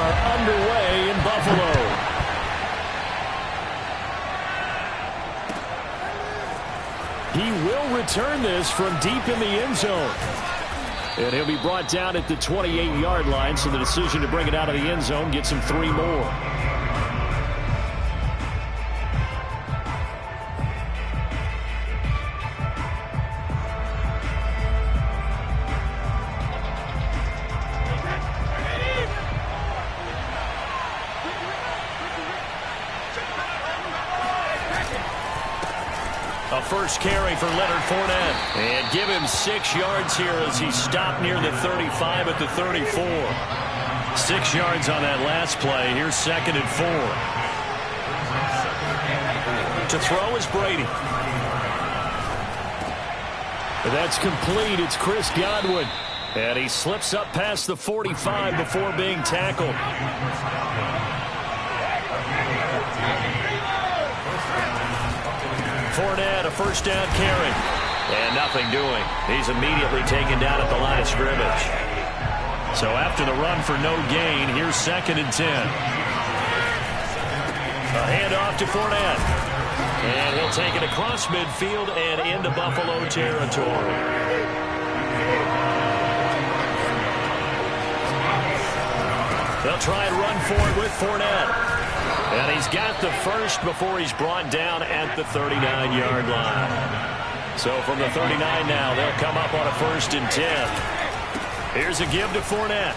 are underway in Buffalo. He will return this from deep in the end zone. And he'll be brought down at the 28-yard line, so the decision to bring it out of the end zone gets him 3 more. A first carry for Leonard Fournette. And give him 6 yards here as he stopped near the 35 at the 34. 6 yards on that last play. Here's 2nd and 4. To throw is Brady. That's complete. It's Chris Godwin. And he slips up past the 45 before being tackled. Fournette, a first down carry. And nothing doing. He's immediately taken down at the line of scrimmage. So after the run for no gain, here's 2nd and 10. A handoff to Fournette. And he'll take it across midfield and into Buffalo territory. They'll try and run for it with Fournette. And he's got the first before he's brought down at the 39-yard line. So from the 39 now, they'll come up on a 1st and 10. Here's a give to Fournette.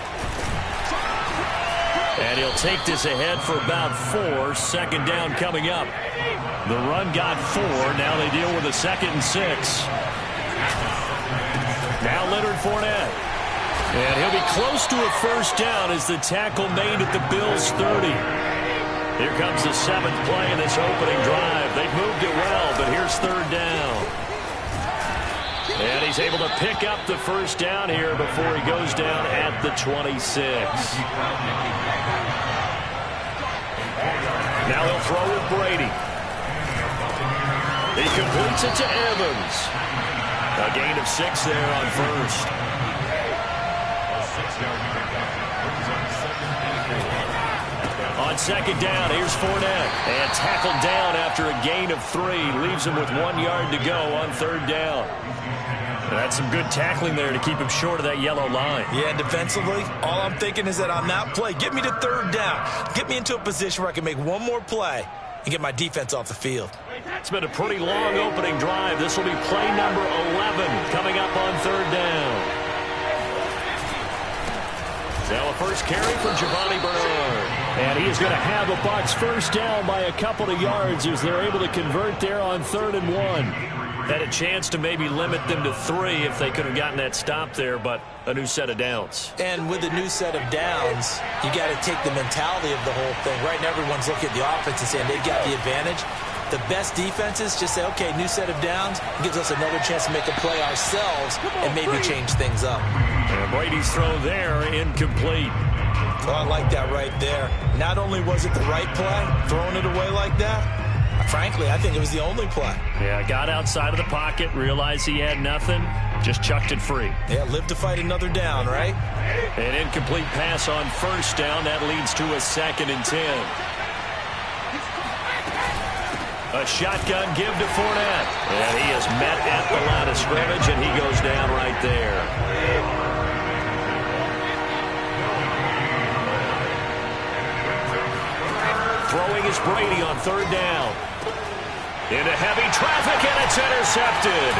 And he'll take this ahead for about 4. 2nd down coming up. The run got 4. Now they deal with a 2nd and 6. Now Leonard Fournette. And he'll be close to a first down as the tackle made at the Bills' 30. Here comes the 7th play in this opening drive. They've moved it well, but here's 3rd down. And he's able to pick up the first down here before he goes down at the 26. Now he'll throw with Brady. He completes it to Evans. A gain of 6 there on first. On 2nd down, here's Fournette. And tackled down after a gain of 3. Leaves him with 1 yard to go on 3rd down. That's some good tackling there to keep him short of that yellow line. Yeah, defensively, all I'm thinking is that on that play, get me to 3rd down. Get me into a position where I can make one more play and get my defense off the field. It's been a pretty long opening drive. This will be play number 11 coming up on 3rd down. Now a first carry from Giovanni Bernard. And he is going to have a Bucs first down by a couple of yards as they're able to convert there on 3rd and 1. Had a chance to maybe limit them to 3 if they could have gotten that stop there, but a new set of downs. And with a new set of downs, you got to take the mentality of the whole thing. Right now, everyone's looking at the offense and saying they've got the advantage. The best defenses just say, okay, new set of downs gives us another chance to make a play ourselves and maybe change things up. And Brady's throw there, incomplete. Oh, I like that right there. Not only was it the right play, throwing it away like that, frankly, I think it was the only play. Yeah, got outside of the pocket, realized he had nothing, just chucked it free. Yeah, live to fight another down, right? An incomplete pass on first down. That leads to a 2nd and 10. A shotgun give to Fournette. And he is met at the line of scrimmage, and he goes down right there. Throwing is Brady on 3rd down. Into heavy traffic, and it's intercepted.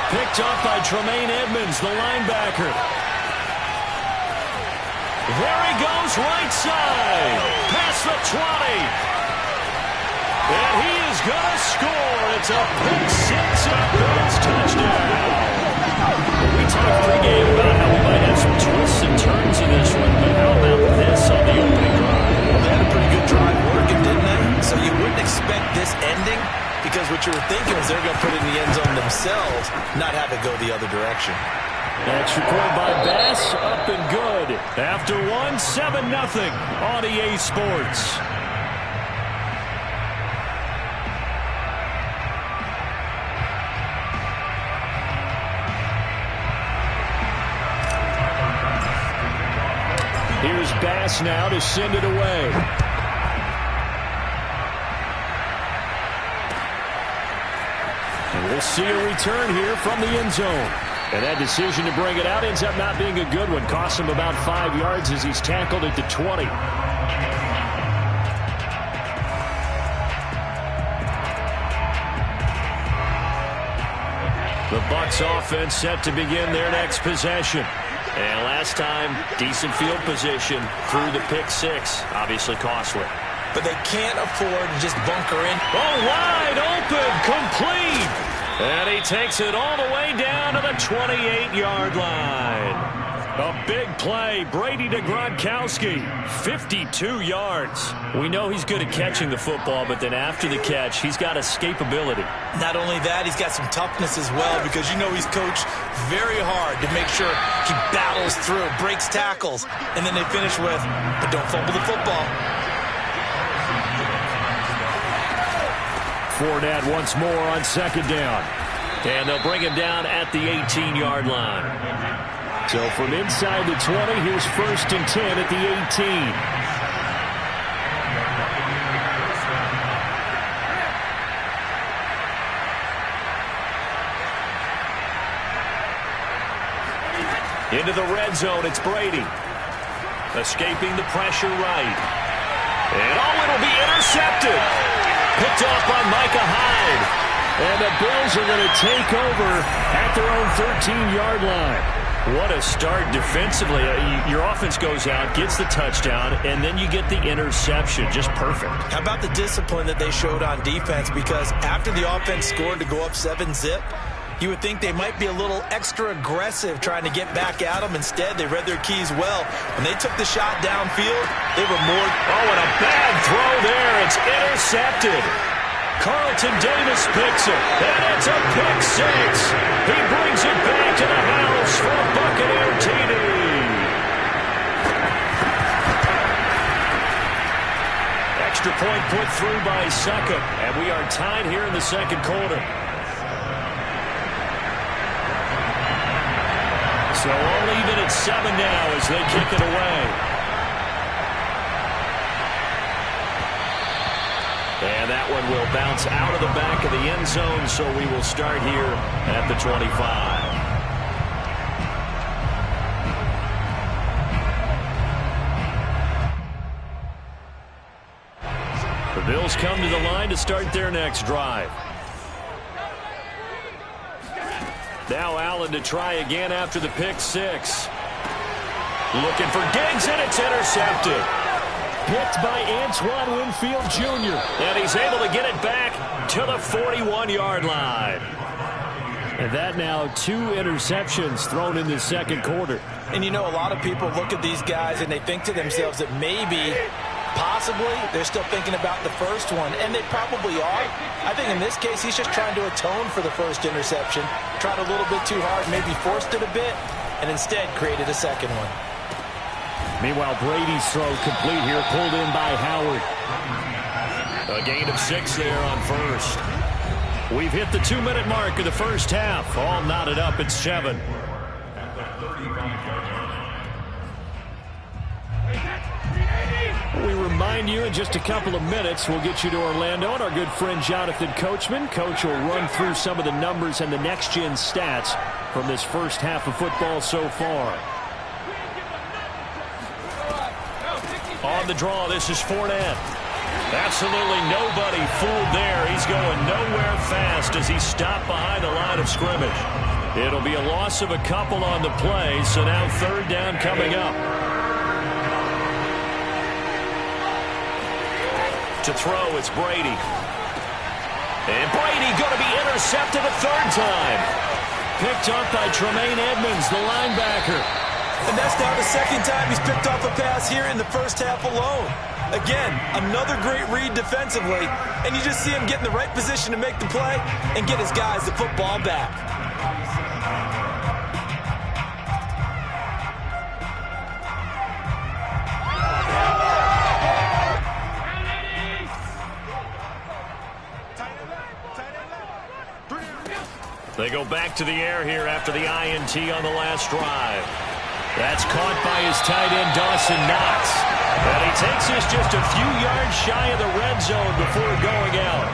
Picked up by Tremaine Edmonds, the linebacker. There he goes, right side. Past the 20. And he is going to score. It's a pick 6 and a Bills touchdown. We talked pregame about how we might have some twists and turns in this one, but how about this on the opening drive? Well, they had a pretty good drive working, didn't they? So you wouldn't expect this ending because what you were thinking is they're going to put it in the end zone themselves, not have it go the other direction. That's recorded by Bass, up and good. After 1, 7-0 on EA Sports. Here's Here's Bass now to send it away. And we'll see a return here from the end zone. And that decision to bring it out ends up not being a good one. Costs him about 5 yards as he's tackled at the 20. The Bucs offense set to begin their next possession. And last time, decent field position through the pick six. Obviously costly. But they can't afford to just bunker in. Oh, wide open, complete. And he takes it all the way down to the 28-yard line. A big play, Brady to Gronkowski, 52 yards. We know he's good at catching the football, but then after the catch, he's got escapability. Not only that, he's got some toughness as well, because you know he's coached very hard to make sure he battles through, breaks tackles, and then they finish with, but don't fumble the football. Fournette once more on second down. And they'll bring him down at the 18-yard line. So from inside the 20, here's 1st and 10 at the 18. Into the red zone, it's Brady. Escaping the pressure right. And it'll be intercepted. Picked off by Micah Hyde. And the Bills are going to take over at their own 13-yard line. What a start defensively. Your offense goes out, gets the touchdown, and then you get the interception. Just perfect. How about the discipline that they showed on defense? Because after the offense scored to go up 7-zip, you would think they might be a little extra aggressive trying to get back at them. Instead, they read their keys well. When they took the shot downfield, they were more... Oh, and a bad throw there. It's intercepted. Carlton Davis picks it, and it's a pick six. He brings it back to the house for a Buccaneer TD. Extra point put through by Succop, and we are tied here in the second quarter. So all even at 7 now as they kick it away. And that one will bounce out of the back of the end zone, so we will start here at the 25. The Bills come to the line to start their next drive. Now Allen to try again after the pick six. Looking for Diggs, and it's intercepted. Picked by Antoine Winfield Jr. And he's able to get it back to the 41-yard line. And that now 2 interceptions thrown in the second quarter. And you know, a lot of people look at these guys and they think to themselves that maybe, possibly, they're still thinking about the first one. And they probably are. I think in this case, he's just trying to atone for the first interception. Tried a little bit too hard, maybe forced it a bit, and instead created a second one. Meanwhile, Brady's throw complete here, pulled in by Howard. A gain of 6 there on first. We've hit the 2-minute mark of the first half. All knotted up at 7. We remind you in just a couple of minutes, we'll get you to Orlando and our good friend Jonathan Coachman. Coach will run through some of the numbers and the next-gen stats from this first half of football so far. On the draw, this is Fournette. Absolutely nobody fooled there. He's going nowhere fast as he stopped behind the line of scrimmage. It'll be a loss of a couple on the play, so now 3rd down coming up. To throw, it's Brady. And Brady going to be intercepted a 3rd time. Picked up by Tremaine Edmonds, the linebacker. And that's now the 2nd time he's picked off a pass here in the first half alone. Again, another great read defensively, and you just see him get in the right position to make the play and get his guys the football back. They go back to the air here after the INT on the last drive. That's caught by his tight end, Dawson Knox. And he takes this just a few yards shy of the red zone before going out.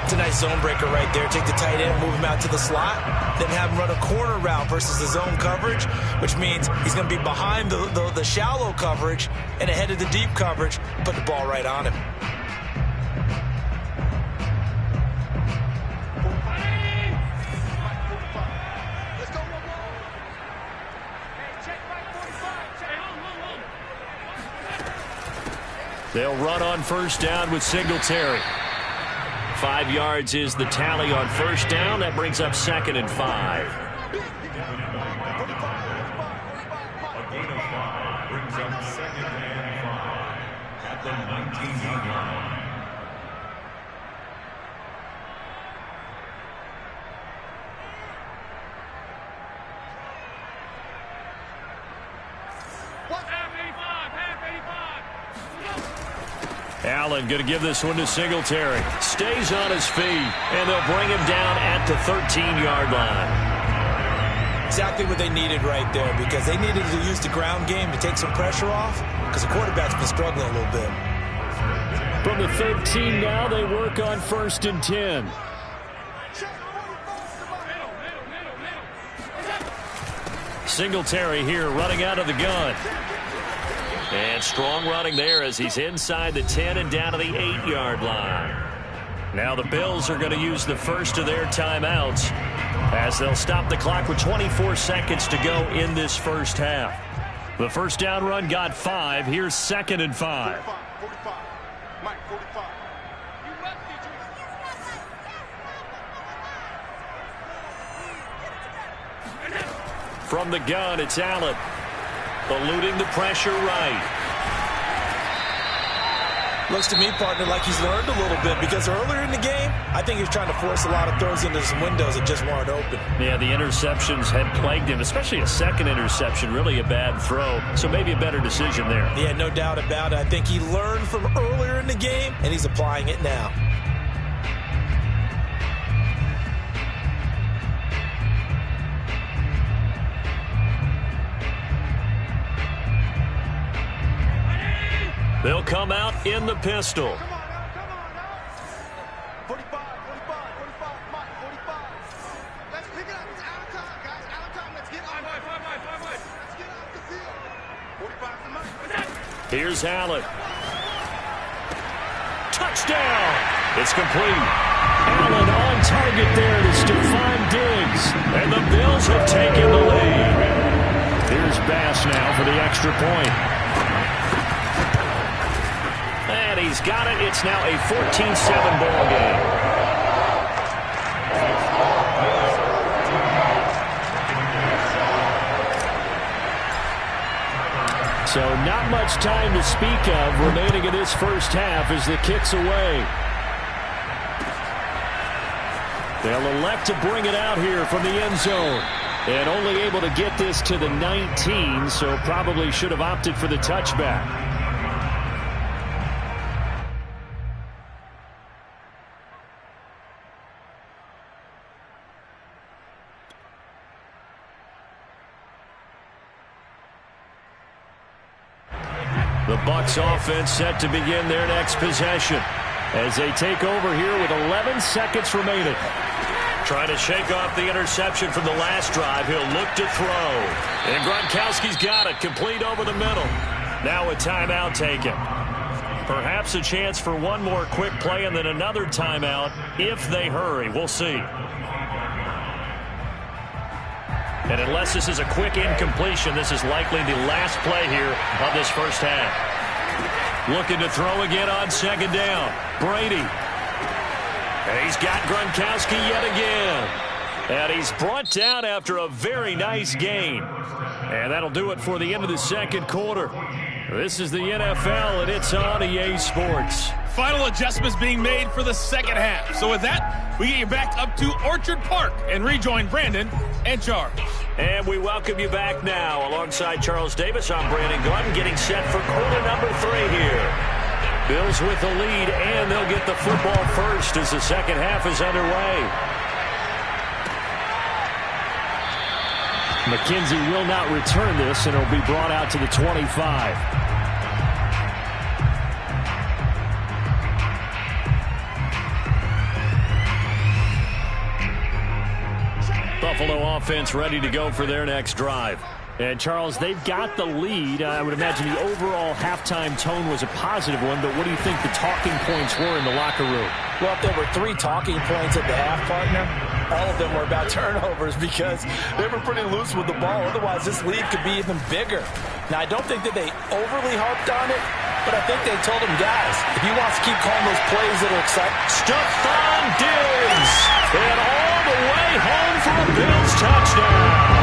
It's a nice zone breaker right there. Take the tight end, move him out to the slot, then have him run a corner route versus the zone coverage, which means he's going to be behind the shallow coverage and ahead of the deep coverage. Put the ball right on him. They'll run on first down with Singletary. 5 yards is the tally on first down. That brings up 2nd and 5. A gain of 5 brings up 2nd and 5 at the 19-yard line. Allen going to give this one to Singletary. Stays on his feet, and they'll bring him down at the 13-yard line. Exactly what they needed right there, because they needed to use the ground game to take some pressure off, because the quarterback's been struggling a little bit. From the 13 now, they work on 1st and 10. Singletary here running out of the gun. And strong running there as he's inside the 10 and down to the 8-yard line. Now the Bills are going to use the first of their timeouts as they'll stop the clock with 24 seconds to go in this first half. The first down run got 5. Here's 2nd and 5. 45. Mike, 45. From the gun, it's Allen. Eluding the pressure right. Looks to me, partner, like he's learned a little bit, because earlier in the game, I think he was trying to force a lot of throws into some windows that just weren't open. Yeah, the interceptions had plagued him, especially a second interception, really a bad throw. So maybe a better decision there. Yeah, no doubt about it. I think he learned from earlier in the game, and he's applying it now. They'll come out in the pistol. Come on now. 45, Mike, 45. Let's pick it up. It's out of time, guys. Out of time. Let's get on. 5. Let's get off the field. 45 to Mike. Here's Allen. Touchdown. It's complete. Allen on target there to Stephon Diggs. And the Bills have taken the lead. Here's Bass now for the extra point. And he's got it. It's now a 14-7 ball game. So not much time to speak of remaining in this first half as the kick's away. They'll elect to bring it out here from the end zone. And only able to get this to the 19, so probably should have opted for the touchback. The Bucs offense set to begin their next possession as they take over here with 11 seconds remaining. Trying to shake off the interception from the last drive. He'll look to throw. And Gronkowski's got it. Complete over the middle. Now a timeout taken. Perhaps a chance for one more quick play and then another timeout if they hurry. We'll see. And unless this is a quick incompletion, this is likely the last play here of this first half. Looking to throw again on second down. Brady. And he's got Gronkowski yet again. And he's brought down after a very nice gain. And that'll do it for the end of the second quarter. This is the NFL, and it's on EA Sports. Final adjustments being made for the second half. So with that, we get you back up to Orchard Park and rejoin Brandon and Charles. And we welcome you back now. Alongside Charles Davis, I'm Brandon Gunn, getting set for quarter number 3 here. Bills with the lead, and they'll get the football first as the second half is underway. McKenzie will not return this, and it'll be brought out to the 25. Buffalo offense ready to go for their next drive. And, Charles, they've got the lead. I would imagine the overall halftime tone was a positive one, but what do you think the talking points were in the locker room? Well, if there were 3 talking points at the half, partner, all of them were about turnovers because they were pretty loose with the ball. Otherwise, this lead could be even bigger. Now, I don't think that they overly harped on it, but I think they told him, guys, if he wants to keep calling those plays that are exciting. Stephon Diggs, and all the way home for a Bills touchdown.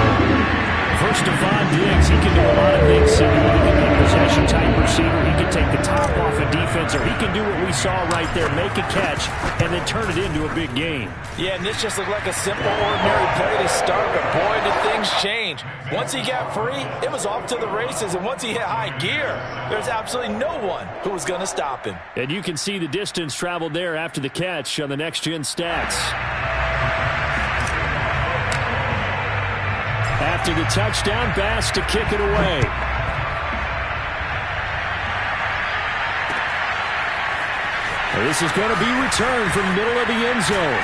First, Stephon Diggs, he can do a lot of things. He can be a possession-type receiver. He can take the top off a defense, or he can do what we saw right there, make a catch, and then turn it into a big game. Yeah, and this just looked like a simple, ordinary play to start, but boy, did things change. Once he got free, it was off to the races, and once he hit high gear, there's absolutely no one who was going to stop him. And you can see the distance traveled there after the catch on the next-gen stats. After the touchdown, Bass to kick it away. This is going to be returned from the middle of the end zone.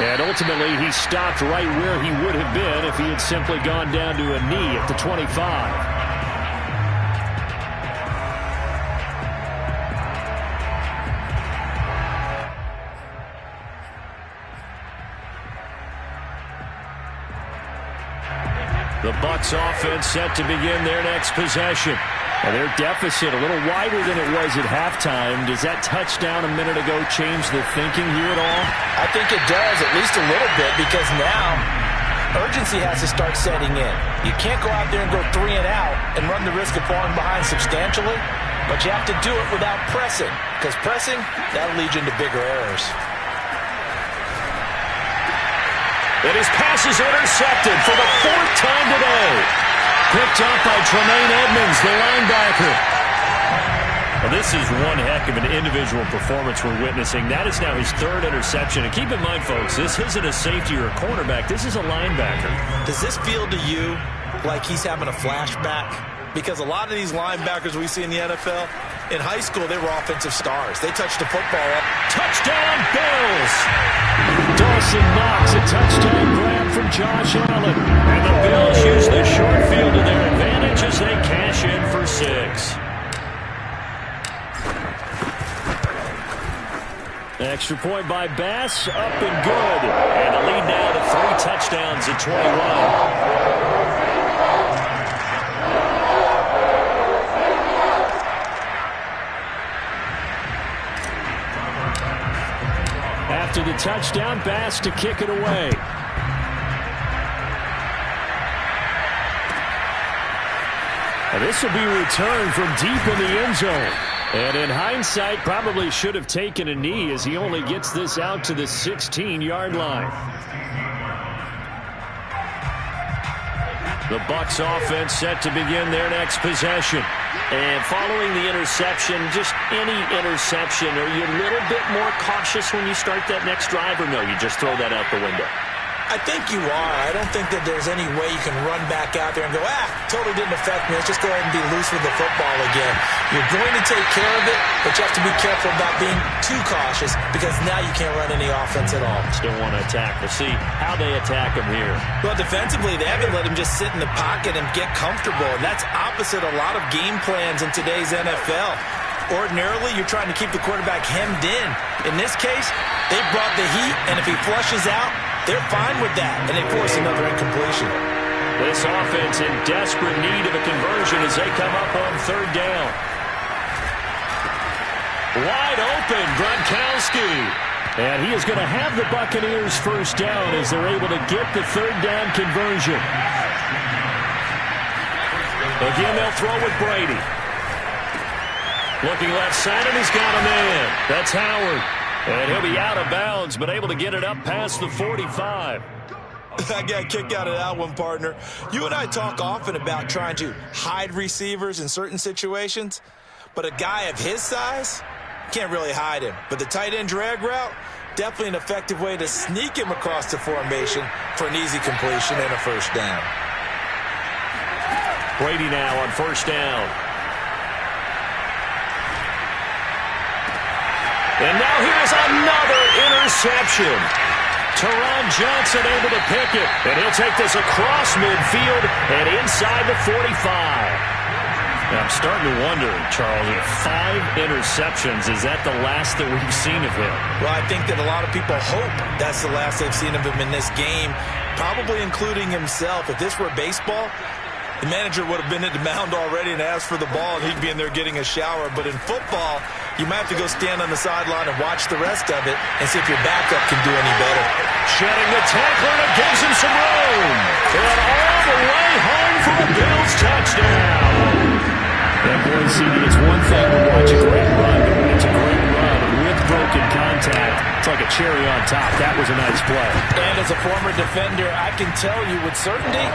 And ultimately, he stopped right where he would have been if he had simply gone down to a knee at the 25. The Bucs offense set to begin their next possession. And their deficit a little wider than it was at halftime. Does that touchdown a minute ago change the thinking here at all? I think it does, at least a little bit, because now urgency has to start setting in. You can't go out there and go 3 and out and run the risk of falling behind substantially, but you have to do it without pressing, because pressing, that'll lead you into bigger errors. And his pass is intercepted for the 4th time today. Picked up by Tremaine Edmonds, the linebacker. Well, this is one heck of an individual performance we're witnessing. That is now his 3rd interception. And keep in mind, folks, this isn't a safety or a cornerback. This is a linebacker. Does this feel to you like he's having a flashback? Because a lot of these linebackers we see in the NFL, in high school, they were offensive stars. They touched the football up. Touchdown, Bills! Dawson Knox, a touchdown grab from Josh Allen. And the Bills use the short field to their advantage as they cash in for 6. Extra point by Bass, up and good. And the lead now to 3 touchdowns at 21. After the touchdown, Bass to kick it away. And this will be returned from deep in the end zone. And in hindsight, probably should have taken a knee as he only gets this out to the 16-yard line. The Bucs offense set to begin their next possession. And following the interception, just any interception, are you a little bit more cautious when you start that next drive, or no, you just throw that out the window? I think you are. I don't think that there's any way you can run back out there and go, totally didn't affect me. Let's just go ahead and be loose with the football again. You're going to take care of it, but you have to be careful about being too cautious because now you can't run any offense at all. Still want to attack. We'll see how they attack him here. Well, defensively, they haven't let him just sit in the pocket and get comfortable, and that's opposite a lot of game plans in today's NFL. Ordinarily, you're trying to keep the quarterback hemmed in. In this case, they brought the heat, and if he flushes out, they're fine with that, and they force another incompletion. This offense in desperate need of a conversion as they come up on 3rd down. Wide open, Gronkowski. And he is going to have the Buccaneers first down as they're able to get the 3rd down conversion. Again, they'll throw with Brady. Looking left side, and he's got a man. That's Howard. And he'll be out of bounds, but able to get it up past the 45. I got a kick out of that one, partner. You and I talk often about trying to hide receivers in certain situations, but a guy of his size can't really hide him. But the tight end drag route, definitely an effective way to sneak him across the formation for an easy completion and a first down. Brady now on first down. And now here's another interception. Teron Johnson able to pick it. And he'll take this across midfield and inside the 45. Now, I'm starting to wonder, Charles, if 5 interceptions, is that the last that we've seen of him? Well, I think that a lot of people hope that's the last they've seen of him in this game, probably including himself. If this were baseball, the manager would have been at the mound already and asked for the ball, and he'd be in there getting a shower. But in football, you might have to go stand on the sideline and watch the rest of it and see if your backup can do any better. Shedding the tackler, and it gives him some room. And all the way home for a Bills touchdown. And boy, CD, it's one thing to watch a great run, but when it's a great run with broken contact, it's like a cherry on top. That was a nice play. And as a former defender, I can tell you with certainty,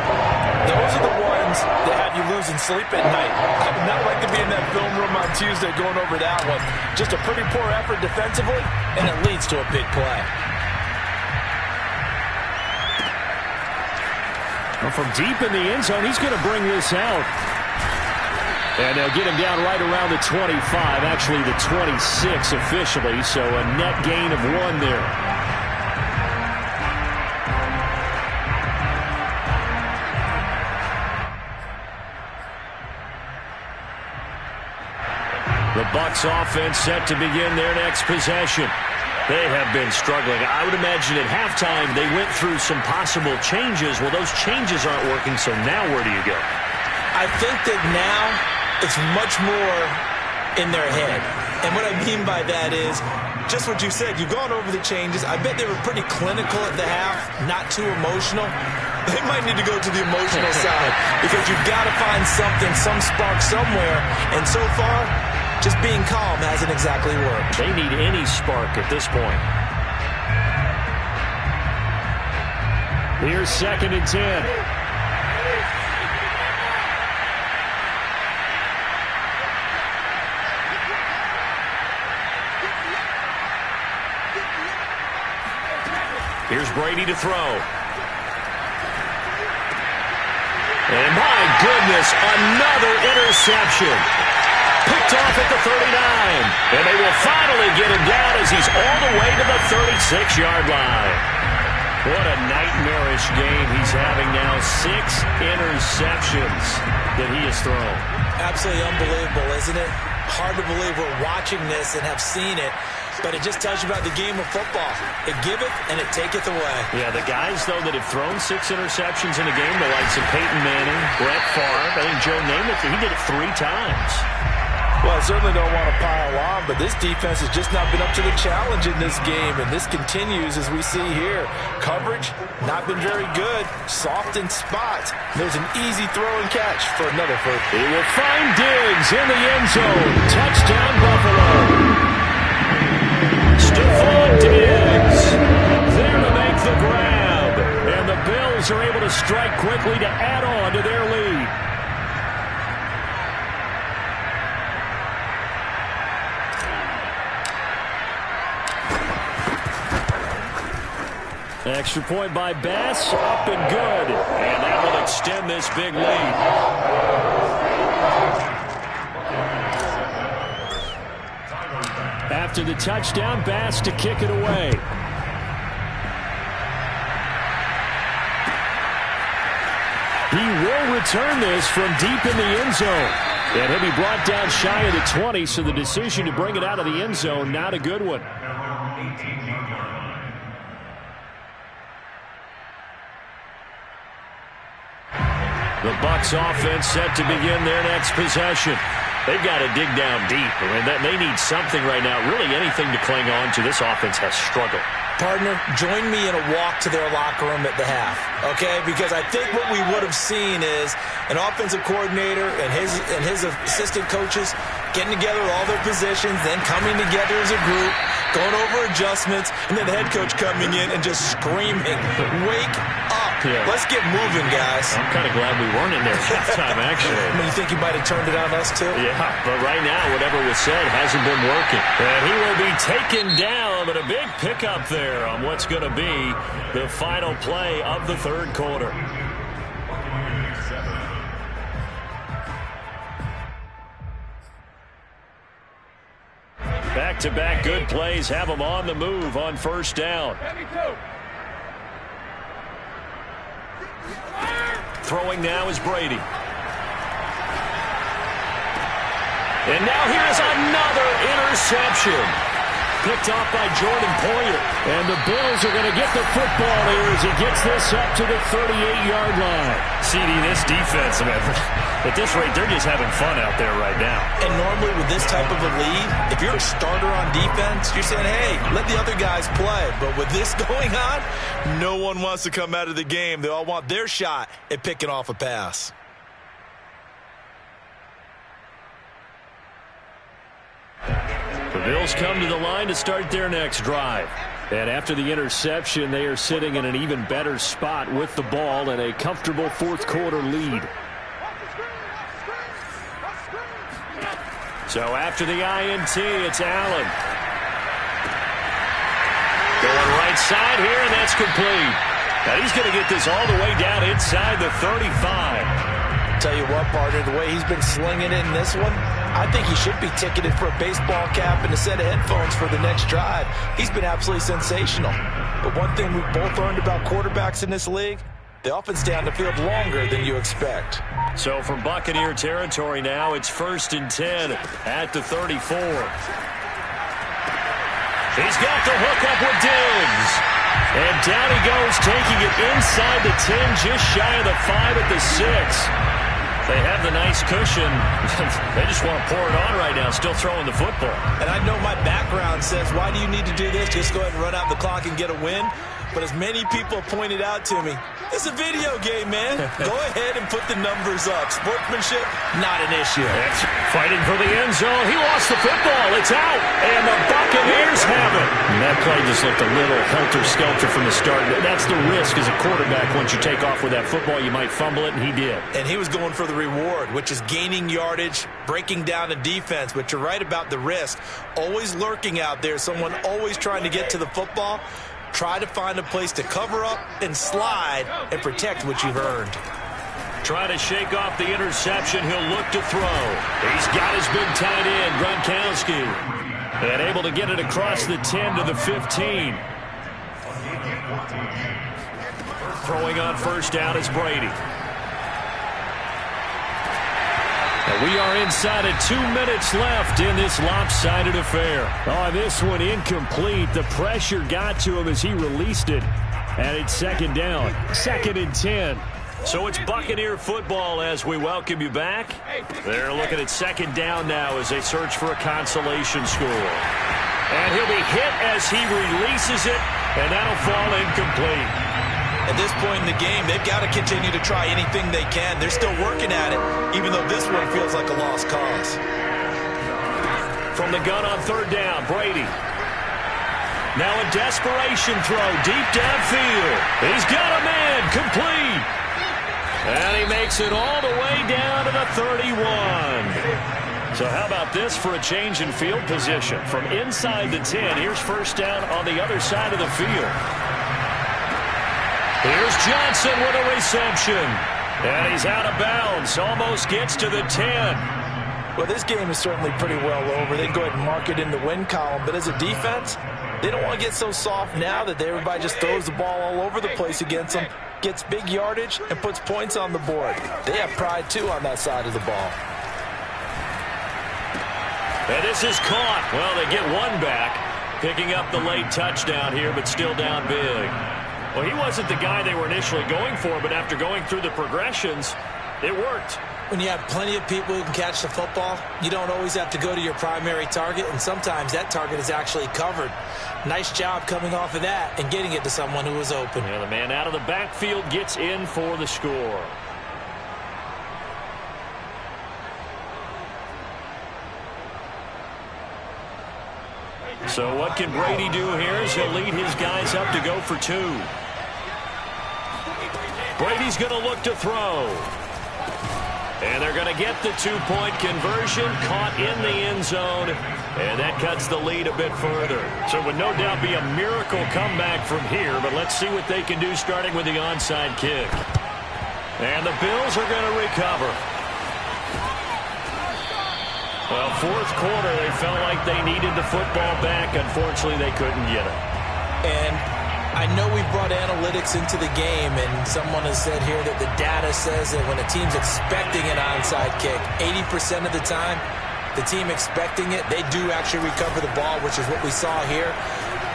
those are the ones that have you losing sleep at night. I would not like to be in that film room on Tuesday going over that one. Just a pretty poor effort defensively, and it leads to a big play. Well, from deep in the end zone, he's going to bring this out. And they'll get him down right around the 25, actually the 26 officially, so a net gain of 1 there. The Bucs offense set to begin their next possession. They have been struggling. I would imagine at halftime they went through some possible changes. Well, those changes aren't working, so now where do you go? I think that now it's much more in their head. And what I mean by that is just what you said. You've gone over the changes. I bet they were pretty clinical at the half, not too emotional. They might need to go to the emotional side because you've got to find something, some spark somewhere. And so far, just being calm hasn't exactly worked. They need any spark at this point. Here's 2nd and 10. Here's Brady to throw. And my goodness, another interception. Picked off at the 39. And they will finally get him down as he's all the way to the 36-yard line. What a nightmarish game he's having now. 6 interceptions that he has thrown. Absolutely unbelievable, isn't it? Hard to believe we're watching this and have seen it. But it just tells you about the game of football. It giveth and it taketh away. Yeah, the guys, though, that have thrown 6 interceptions in a game, the likes of Peyton Manning, Brett Favre, I think Joe Namath, he did it 3 times. Well, I certainly don't want to pile on, but this defense has just not been up to the challenge in this game, and this continues as we see here. Coverage, not been very good. Soft in spots. There's an easy throw and catch for another first. He will find Diggs in the end zone. Touchdown, Buffalo. Stephon Diggs there to make the grab. And the Bills are able to strike quickly to add on to their lead. Extra point by Bass, up and good. And that will extend this big lead. After the touchdown, Bass to kick it away. He will return this from deep in the end zone. And he'll be brought down shy of the 20, so the decision to bring it out of the end zone, not a good one. The Bucs offense set to begin their next possession. They've got to dig down deep. I mean, they need something right now, really anything to cling on to. This offense has struggled. Partner, join me in a walk to their locker room at the half, okay? Because I think what we would have seen is an offensive coordinator and his assistant coaches getting together all their positions, then coming together as a group, going over adjustments, and then the head coach coming in and just screaming, "Wake up. Yeah. Let's get moving, guys." I'm kind of glad we weren't in there halftime, actually. I mean, you think he might have turned it on us, too? Yeah, but right now, whatever was said hasn't been working. And he will be taken down, but a big pickup there on what's going to be the final play of the third quarter. Back-to-back good plays have them on the move on first down. Throwing now is Brady. And now here's another interception. Picked off by Jordan Poyer. And the Bills are going to get the football here as he gets this up to the 38-yard line. CD, this defense, man, at this rate, they're just having fun out there right now. And normally with this type of a lead, if you're a starter on defense, you're saying, hey, let the other guys play. But with this going on, no one wants to come out of the game. They all want their shot at picking off a pass. The Bills come to the line to start their next drive. And after the interception, they are sitting in an even better spot with the ball and a comfortable fourth quarter lead. So after the INT, it's Allen. Going right side here, and that's complete. Now he's going to get this all the way down inside the 35. Tell you what, partner, the way he's been slinging it in this one, I think he should be ticketed for a baseball cap and a set of headphones for the next drive. He's been absolutely sensational. But one thing we've both learned about quarterbacks in this league, they often stay on the field longer than you expect. So from Buccaneer territory now, it's 1st and 10 at the 34. He's got the hook up with Diggs. And down he goes, taking it inside the 10, just shy of the 5 at the 6. They have the nice cushion. They just want to pour it on right now, still throwing the football. And I know my background says, why do you need to do this? Just go ahead and run out the clock and get a win. But as many people pointed out to me, it's a video game, man. Go ahead and put the numbers up. Sportsmanship, not an issue. That's fighting for the end zone. He lost the football. It's out. And the Buccaneers have it. And that play just looked a little helter-skelter from the start. That's the risk as a quarterback. Once you take off with that football, you might fumble it, and he did. And he was going for the reward, which is gaining yardage, breaking down the defense. But you're right about the risk. Always lurking out there, someone always trying to get to the football. Try to find a place to cover up and slide and protect what you've earned. Try to shake off the interception. He'll look to throw. He's got his big tight end, Gronkowski. And able to get it across the 10 to the 15. Throwing on first down is Brady. And we are inside of 2 minutes left in this lopsided affair. On this one, incomplete. The pressure got to him as he released it. And it's second down. 2nd and 10. So it's Buccaneer football as we welcome you back. They're looking at second down now as they search for a consolation score. And he'll be hit as he releases it, and that'll fall incomplete. At this point in the game, they've got to continue to try anything they can. They're still working at it, even though this one feels like a lost cause. From the gun on third down, Brady. Now a desperation throw deep downfield. He's got a man, complete. And he makes it all the way down to the 31. So how about this for a change in field position? From inside the 10, here's first down on the other side of the field. Here's Johnson with a reception. And he's out of bounds. Almost gets to the 10. Well, this game is certainly pretty well over. They can go ahead and mark it in the win column. But as a defense, they don't want to get so soft now that everybody just throws the ball all over the place against them, gets big yardage, and puts points on the board. They have pride, too, on that side of the ball. And this is caught. Well, they get one back, picking up the late touchdown here, but still down big. Well, he wasn't the guy they were initially going for, but after going through the progressions, it worked. When you have plenty of people who can catch the football, you don't always have to go to your primary target, and sometimes that target is actually covered. Nice job coming off of that and getting it to someone who was open. Yeah, the man out of the backfield gets in for the score. So what can Brady do here as he'll lead his guys up to go for 2. Brady's going to look to throw. And they're going to get the 2-point conversion, caught in the end zone, and that cuts the lead a bit further. So it would no doubt be a miracle comeback from here, but let's see what they can do starting with the onside kick. And the Bills are going to recover. Well, fourth quarter, they felt like they needed the football back. Unfortunately, they couldn't get it. And I know we brought analytics into the game, and someone has said here that the data says that when a team's expecting an onside kick, 80% of the time, the team expecting it, they do actually recover the ball, which is what we saw here.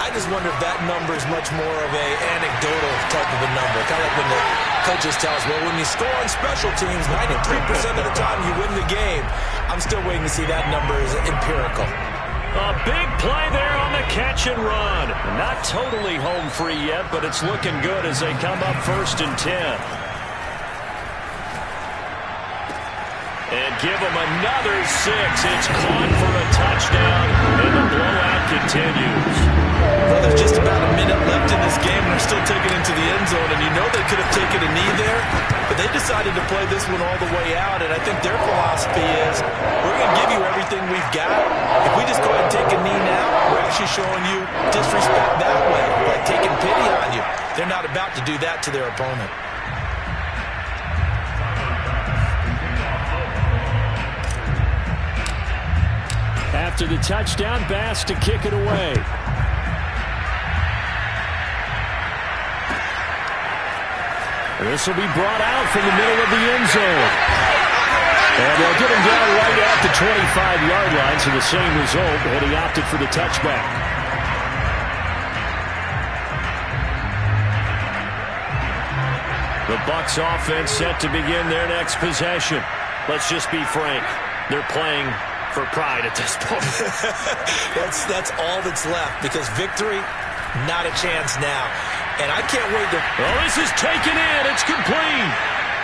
I just wonder if that number is much more of a anecdotal type of a number. Kind of like when the coaches tell us, well, when you score on special teams, 93% of the time you win the game. I'm still waiting to see that number is empirical. A big play there on the catch and run. Not totally home free yet, but it's looking good as they come up 1st and 10. And give them another 6. It's caught for a touchdown, and the blowout continues. Well, there's just about a minute left in this game, and they're still taking it into the end zone, and you know they could have taken a knee there, but they decided to play this one all the way out, and I think their philosophy is, we're going to give you everything we've got. If we just go ahead and take a knee now, we're actually showing you disrespect that way, like taking pity on you. They're not about to do that to their opponent. After the touchdown, Bass to kick it away. This will be brought out from the middle of the end zone. And they'll get him down right at the 25-yard line, so the same result, and he opted for the touchback. The Bucs offense set to begin their next possession. Let's just be frank. They're playing for pride at this point. That's all that's left, because victory, not a chance now. And I can't wait to... Well, this is taken in. It's complete.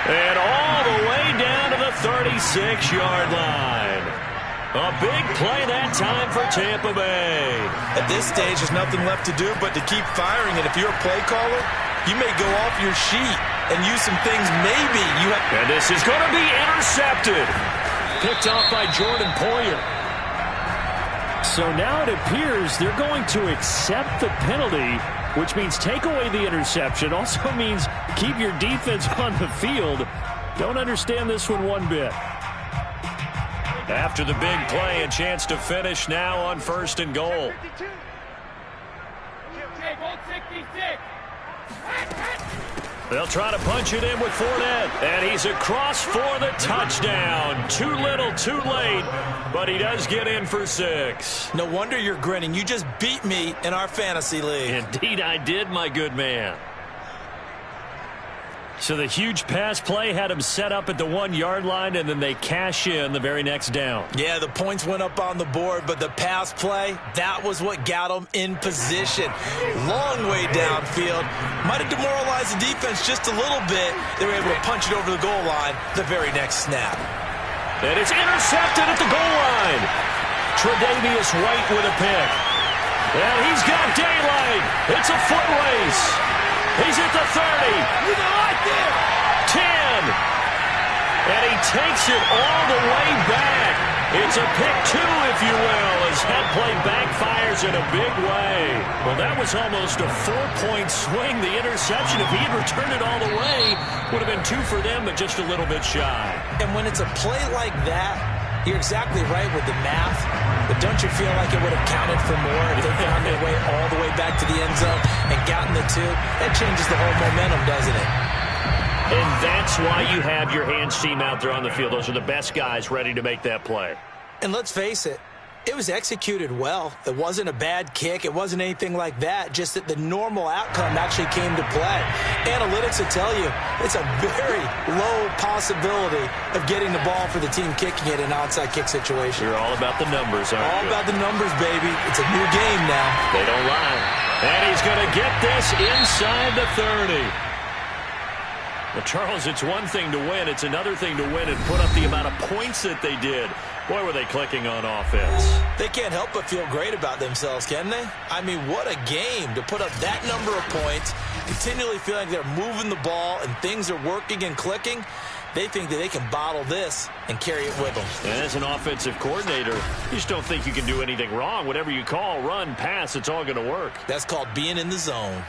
And all the way down to the 36-yard line. A big play that time for Tampa Bay. At this stage, there's nothing left to do but to keep firing. And if you're a play caller, you may go off your sheet and use some things maybe you have... And this is going to be intercepted. Picked off by Jordan Poyer. So now it appears they're going to accept the penalty, which means take away the interception. Also means keep your defense on the field. Don't understand this one bit. After the big play, a chance to finish now on 1st and goal. They'll try to punch it in with Fournette, and he's across for the touchdown. Too little, too late, but he does get in for 6. No wonder you're grinning. You just beat me in our fantasy league. Indeed I did, my good man. So the huge pass play had him set up at the 1-yard line, and then they cash in the very next down. Yeah, the points went up on the board, but the pass play, that was what got them in position. Long way downfield. Might have demoralized the defense just a little bit. They were able to punch it over the goal line the very next snap. And it's intercepted at the goal line. Tre'Davious White with a pick. And he's got daylight. It's a foot race. He's at the 30. 10. And he takes it all the way back. It's a pick 2, if you will, as that play backfires in a big way. Well, that was almost a 4-point swing. The interception, if he had returned it all the way, would have been 2 for them, but just a little bit shy. And when it's a play like that, you're exactly right with the math, but don't you feel like it would have counted for more if they found their way all the way back to the end zone and gotten the 2? That changes the whole momentum, doesn't it? And that's why you have your hands team out there on the field. Those are the best guys ready to make that play. And let's face it, it was executed well. It wasn't a bad kick. It wasn't anything like that, just that the normal outcome actually came to play. Analytics will tell you it's a very low possibility of getting the ball for the team kicking it in an onside kick situation. You're all about the numbers, aren't you? All about the numbers, baby. It's a new game now. They don't lie. And he's going to get this inside the 30. Well, Charles, it's one thing to win. It's another thing to win and put up the amount of points that they did. Boy, were they clicking on offense. They can't help but feel great about themselves, can they? I mean, what a game to put up that number of points, continually feeling they're moving the ball and things are working and clicking. They think that they can bottle this and carry it with them. And as an offensive coordinator, you just don't think you can do anything wrong. Whatever you call, run, pass, it's all going to work. That's called being in the zone.